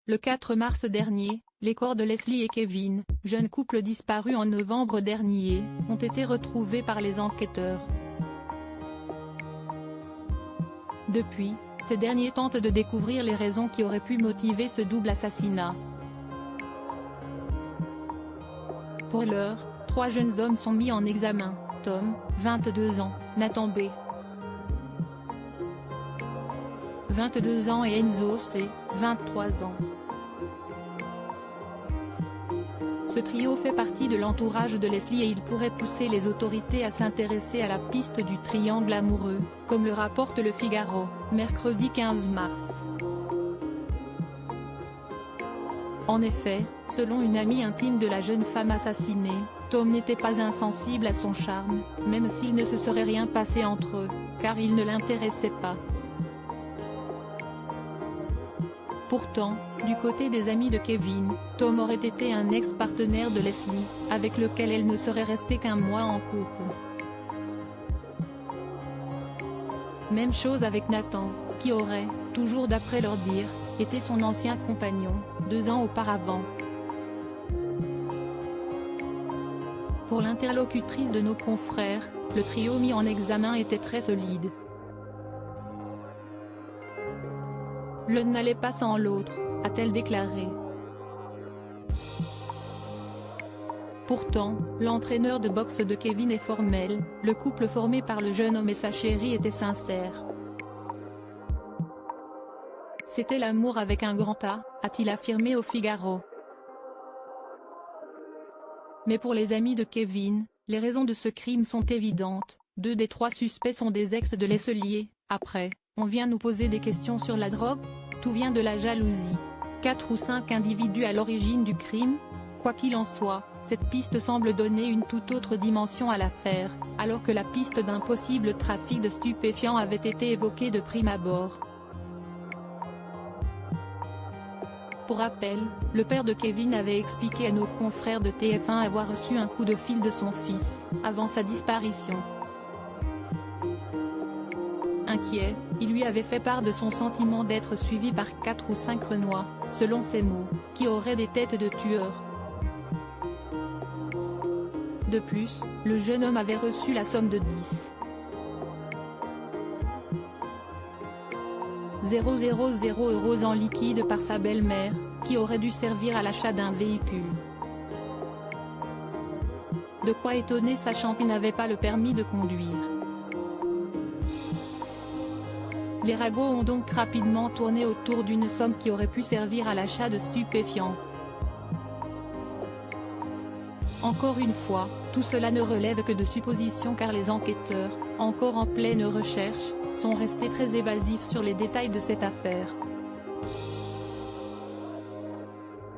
Le 4 mars dernier, les corps de Leslie et Kevin, jeune couple disparu en novembre dernier, ont été retrouvés par les enquêteurs. Depuis, ces derniers tentent de découvrir les raisons qui auraient pu motiver ce double assassinat. Pour l'heure, 3 jeunes hommes sont mis en examen, Tom, 22 ans, Nathan B., 22 ans et Enzo C., 23 ans. Ce trio fait partie de l'entourage de Leslie et il pourrait pousser les autorités à s'intéresser à la piste du triangle amoureux, comme le rapporte Le Figaro, mercredi 15 mars. En effet, selon une amie intime de la jeune femme assassinée, Tom n'était pas insensible à son charme, même s'il ne se serait rien passé entre eux, car il ne l'intéressait pas. Pourtant, du côté des amis de Kevin, Tom aurait été un ex-partenaire de Leslie, avec lequel elle ne serait restée qu'1 mois en couple. Même chose avec Nathan, qui aurait, toujours d'après leur dire, été son ancien compagnon, 2 ans auparavant. Pour l'interlocutrice de nos confrères, le trio mis en examen était très solide. L'un n'allait pas sans l'autre, a-t-elle déclaré. Pourtant, l'entraîneur de boxe de Kevin est formel, le couple formé par le jeune homme et sa chérie était sincère. C'était l'amour avec un grand A, a-t-il affirmé au Figaro. Mais pour les amis de Kevin, les raisons de ce crime sont évidentes, 2 des 3 suspects sont des ex de Leslie. Après, on vient nous poser des questions sur la drogue? Tout vient de la jalousie. 4 ou 5 individus à l'origine du crime? Quoi qu'il en soit, cette piste semble donner une toute autre dimension à l'affaire, alors que la piste d'un possible trafic de stupéfiants avait été évoquée de prime abord. Pour rappel, le père de Kevin avait expliqué à nos confrères de TF1 avoir reçu un coup de fil de son fils, avant sa disparition. Inquiet, il lui avait fait part de son sentiment d'être suivi par 4 ou 5 Renois, selon ses mots, qui auraient des têtes de tueurs. De plus, le jeune homme avait reçu la somme de 10,000 € en liquide par sa belle-mère, qui aurait dû servir à l'achat d'un véhicule. De quoi étonner sachant qu'il n'avait pas le permis de conduire. Les ragots ont donc rapidement tourné autour d'une somme qui aurait pu servir à l'achat de stupéfiants. Encore une fois, tout cela ne relève que de suppositions car les enquêteurs, encore en pleine recherche, sont restés très évasifs sur les détails de cette affaire.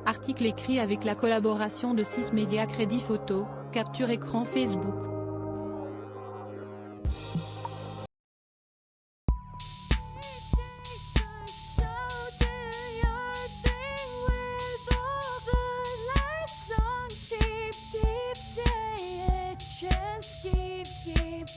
Article écrit avec la collaboration de 6 médias Crédit Photo, capture écran Facebook. Keep